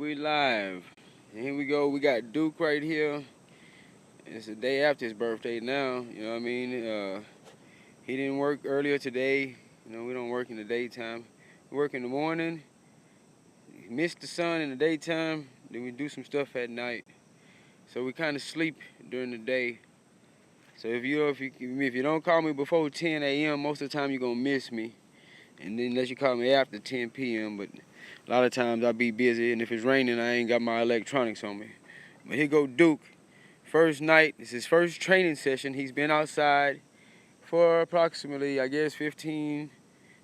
We live. And here we go. We got Duke right here. It's the day after his birthday now. You know what I mean? He didn't work earlier today. You know, we don't work in the daytime. We work in the morning. Miss the sun in the daytime. Then we do some stuff at night. So we kind of sleep during the day. So if you don't call me before 10 a.m., most of the time you're gonna miss me. And then unless you call me after 10 p.m., but a lot of times I'll be busy, and if it's raining, I ain't got my electronics on me. But here go Duke. First night, it's his first training session. He's been outside for approximately, I guess, 15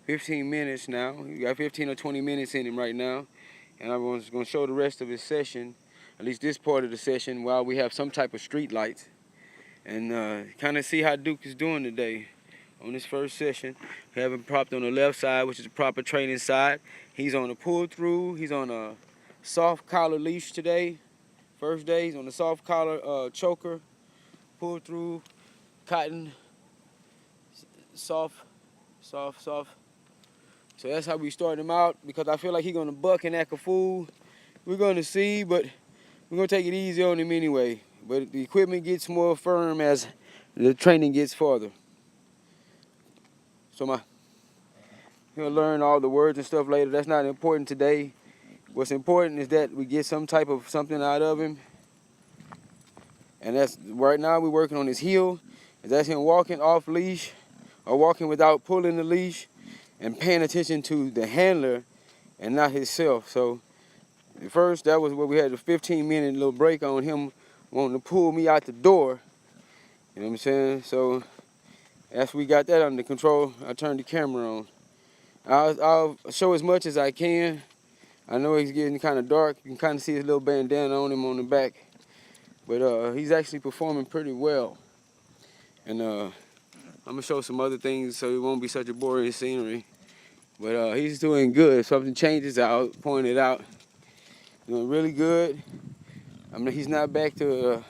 minutes now. He got 15 or 20 minutes in him right now. And I'm going to show the rest of his session, at least this part of the session, while we have some type of street lights. And kind of see how Duke is doing today. On this first session, we have him propped on the left side, which is the proper training side. He's on a pull-through. He's on a soft collar leash today. First day, he's on the soft collar choker, pull-through, cotton, soft. So that's how we start him out, because I feel like he's going to buck and act a fool. We're going to see, but we're going to take it easy on him anyway. But the equipment gets more firm as the training gets farther. So he'll learn all the words and stuff later. That's not important today. What's important is that we get some type of something out of him. And that's right now we're working on his heel. That's him walking off leash or walking without pulling the leash and paying attention to the handler and not himself. So at first that was where we had a 15-minute little break on him wanting to pull me out the door. You know what I'm saying? So after we got that under control, I turned the camera on. I'll show as much as I can. I know he's getting kind of dark. You can kind of see his little bandana on him on the back. But he's actually performing pretty well. And I'm going to show some other things so it won't be such a boring scenery. But he's doing good. If something changes, I'll point it out. Doing really good. I mean, he's not back to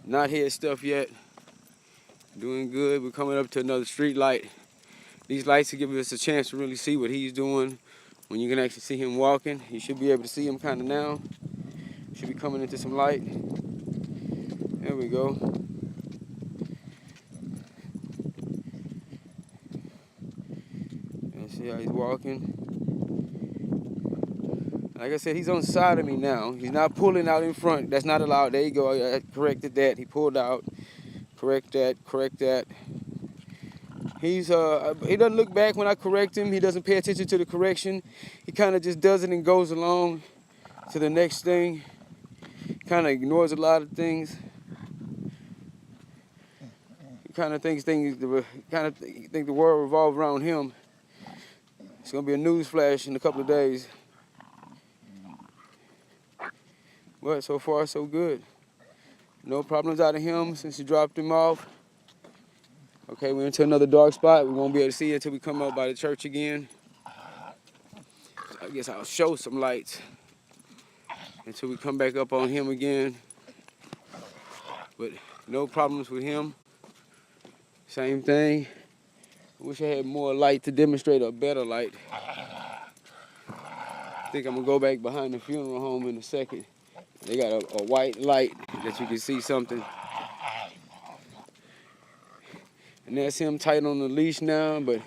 knothead stuff yet. Doing good. We're coming up to another street light. These lights will give us a chance to really see what he's doing. When you can actually see him walking, you should be able to see him kind of now. Should be coming into some light. There we go. And see how he's walking. Like I said, he's on the side of me now. He's not pulling out in front. That's not allowed. There you go. I corrected that. He pulled out. Correct that. He doesn't look back when I correct him. He doesn't pay attention to the correction. He kind of just does it and goes along to the next thing. Kind of ignores a lot of things. He kind of think the world revolves around him. It's gonna be a news flash in a couple of days. But so far so good. No problems out of him since you dropped him off. Okay, we're into another dark spot. We won't be able to see it until we come out by the church again. I guess I'll show some lights until we come back up on him again. But no problems with him. Same thing. I wish I had more light to demonstrate a better light. I think I'm gonna go back behind the funeral home in a second. They got a white light that you can see something. And that's him tight on the leash now, but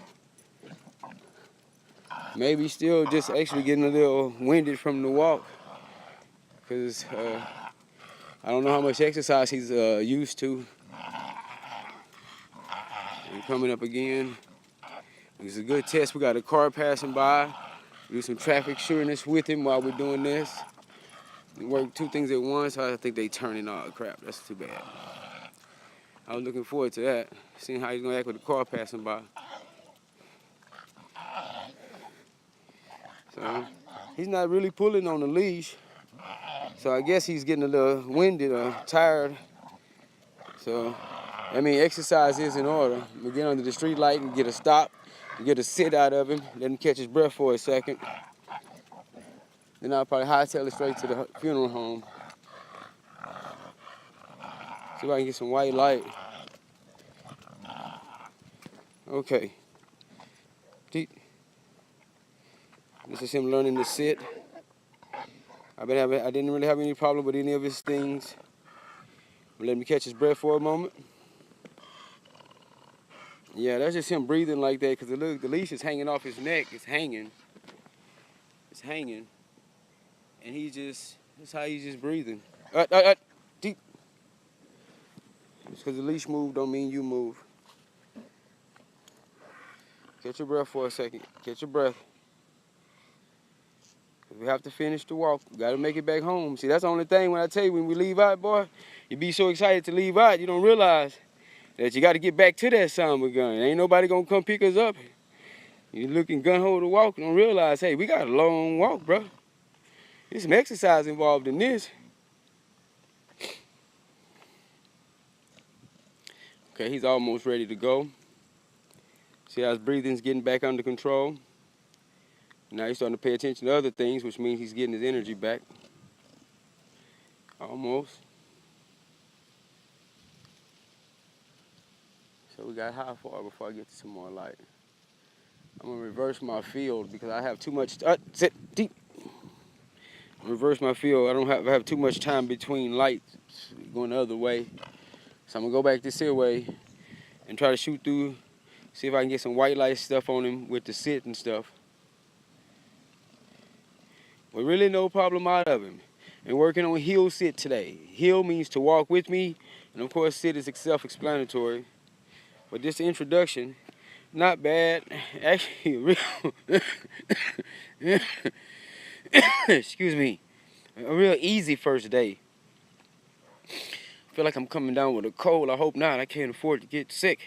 maybe still just actually getting a little winded from the walk. Because I don't know how much exercise he's used to. And coming up again. It's a good test. We got a car passing by. Do some traffic sureness with him while we're doing this. We work two things at once. I think they turning all crap. That's too bad. I was looking forward to that. Seeing how he's gonna act with the car passing by. So he's not really pulling on the leash. So I guess he's getting a little winded or tired. So, I mean, exercise is in order. We get under the street light and get a stop, and get a sit out of him, let him catch his breath for a second. Then I'll probably hightail it straight to the funeral home. See if I can get some white light. Okay. This is him learning to sit. I didn't really have any problem with any of his things. Let me catch his breath for a moment. Yeah, that's just him breathing like that because the leash is hanging off his neck. It's hanging. It's hanging. And that's how he's just breathing. Deep. Just because the leash moved don't mean you move. Catch your breath for a second. Catch your breath. We have to finish the walk. We got to make it back home. See, that's the only thing when I tell you, when we leave out, boy, you be so excited to leave out, you don't realize that you got to get back to that summer gun. Ain't nobody going to come pick us up. You looking gun-ho to walk, you don't realize, hey, we got a long walk, bro. There's some exercise involved in this. Okay, he's almost ready to go. See how his breathing's getting back under control. Now he's starting to pay attention to other things, which means he's getting his energy back. Almost. So we got how far before I get to some more light? I'm going to reverse my field because I have too much. Sit deep. Reverse my field. I have too much time between lights going the other way. So I'm going to go back this here way and try to shoot through, see if I can get some white light stuff on him with the sit and stuff. But really no problem out of him. And working on heel sit today. Heel means to walk with me, and of course sit is self-explanatory. But this introduction, not bad. Actually, excuse me, a real easy first day. I feel like I'm coming down with a cold. I hope not. I can't afford to get sick.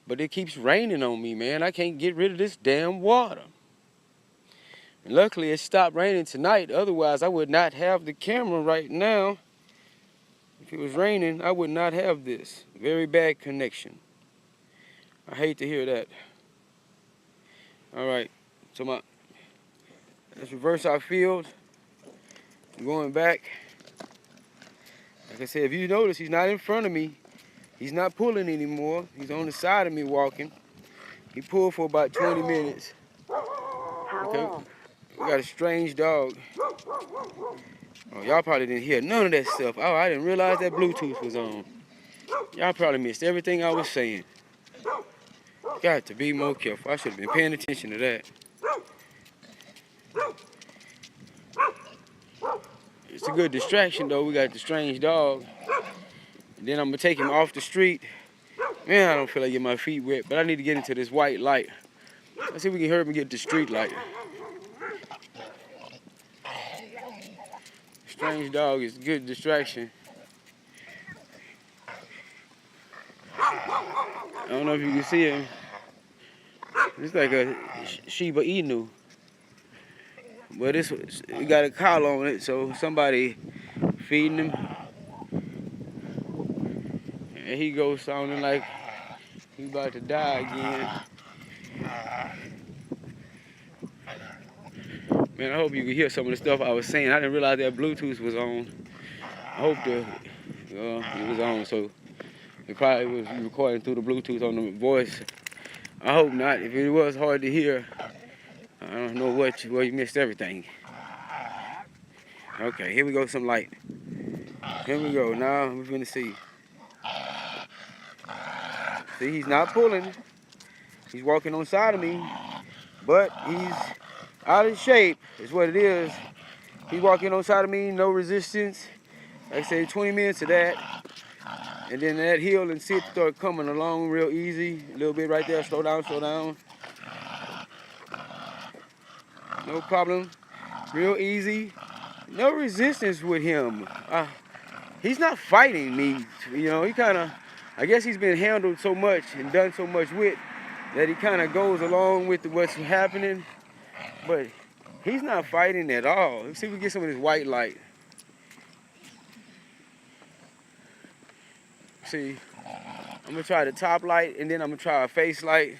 But it keeps raining on me, man. I can't get rid of this damn water. And luckily, it stopped raining tonight. Otherwise, I would not have the camera right now. If it was raining, I would not have this. Very bad connection. I hate to hear that. All right. So let's reverse our field. Going back. Like I said, if you notice, he's not in front of me. He's not pulling anymore. He's on the side of me walking. He pulled for about 20 minutes. Okay. We got a strange dog. Oh, y'all probably didn't hear none of that stuff. Oh, I didn't realize that Bluetooth was on. Y'all probably missed everything I was saying. Got to be more careful. I should have been paying attention to that. It's a good distraction, though. We got the strange dog. And then I'm going to take him off the street. Man, I don't feel like getting my feet wet, but I need to get into this white light. Let's see if we can hurry up and get the street light. Strange dog is a good distraction. I don't know if you can see him. It's like a Shiba Inu. But it got a collar on it, so somebody feeding him. And he goes sounding like he's about to die again. Man, I hope you can hear some of the stuff I was saying. I didn't realize that Bluetooth was on. I hope it was on, so it probably was recording through the Bluetooth on the voice. I hope not. If it was hard to hear, I don't know well, you missed everything. Okay, here we go, some light. Here we go. Now we're gonna see. See, he's not pulling. He's walking on side of me, but he's out of shape, is what it is. He's walking on side of me, no resistance. Like I said, 20 minutes of that. And then that heel and sit start coming along real easy. A little bit right there, slow down, slow down. No problem, real easy. No resistance with him. He's not fighting me, you know, I guess he's been handled so much and done so much with that he kind of goes along with what's happening. But he's not fighting at all. Let's see if we get some of this white light. See, I'm gonna try the top light and then I'm gonna try a face light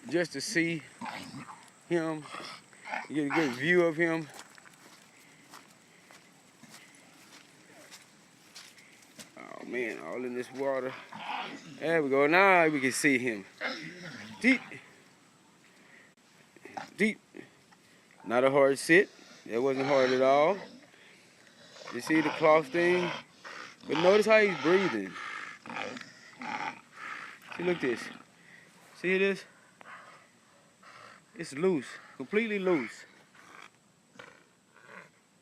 just to see him, get a good view of him. Oh man, all in this water. There we go, now we can see him. Deep. Deep. Not a hard sit. It wasn't hard at all. You see the cloth thing? But notice how he's breathing. See, look this. See this? It's loose, completely loose.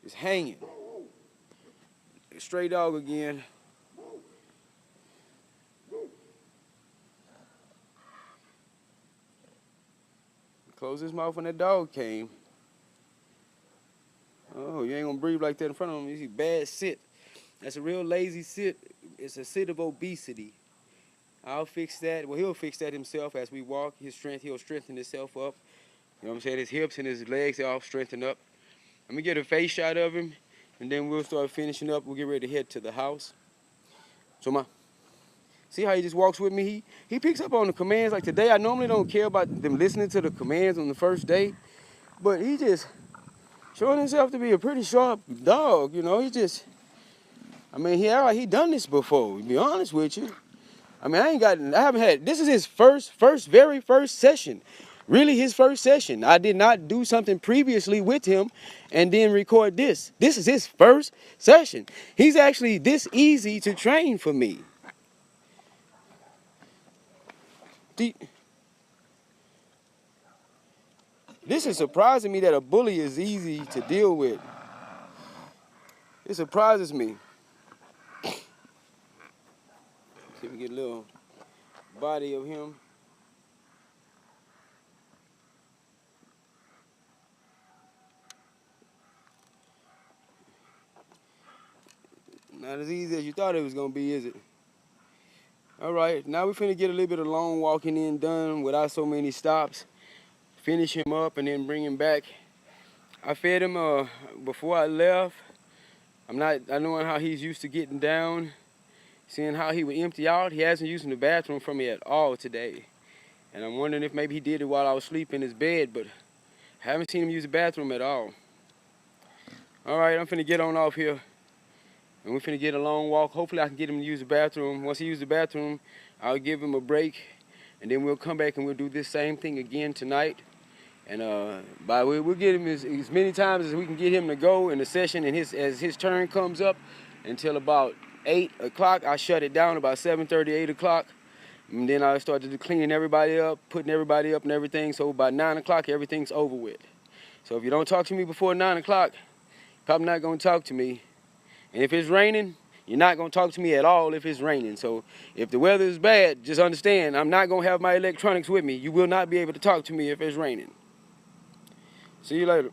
It's hanging. Stray dog again. Close his mouth when that dog came. Oh, you ain't gonna breathe like that in front of him. You see, bad sit. That's a real lazy sit. It's a sit of obesity. I'll fix that. Well, he'll fix that himself as we walk. He'll strengthen himself up. You know what I'm saying? His hips and his legs, they all strengthen up. Let me get a face shot of him, and then we'll start finishing up. We'll get ready to head to the house. So see how he just walks with me? He picks up on the commands. Like today, I normally don't care about them listening to the commands on the first day, but he just showing himself to be a pretty sharp dog. You know, I mean, he done this before. To be honest with you, I mean, I haven't had. This is his very first session. Really, his first session. I did not do something previously with him and then record this. This is his first session. He's actually this easy to train for me. This is surprising me that a bully is easy to deal with. It surprises me. See if we get a little body of him. Not as easy as you thought it was gonna be, is it? All right, now we're finna get a little bit of long walking in done without so many stops. Finish him up and then bring him back. I fed him before I left. I knowing how he's used to getting down, seeing how he would empty out. He hasn't used the bathroom for me at all today. And I'm wondering if maybe he did it while I was asleep in his bed, but I haven't seen him use the bathroom at all. All right, I'm finna get on off here. And we're finna get a long walk. Hopefully I can get him to use the bathroom. Once he uses the bathroom, I'll give him a break. And then we'll come back and we'll do this same thing again tonight. And we'll get him as many times as we can get him to go in the session. And as his turn comes up until about 8 o'clock, I shut it down about 7:30, 8 o'clock. And then I started cleaning everybody up, putting everybody up and everything. So by 9 o'clock, everything's over with. So if you don't talk to me before 9 o'clock, you're probably not going to talk to me. And if it's raining, you're not going to talk to me at all if it's raining. So if the weather is bad, just understand I'm not going to have my electronics with me. You will not be able to talk to me if it's raining. See you later.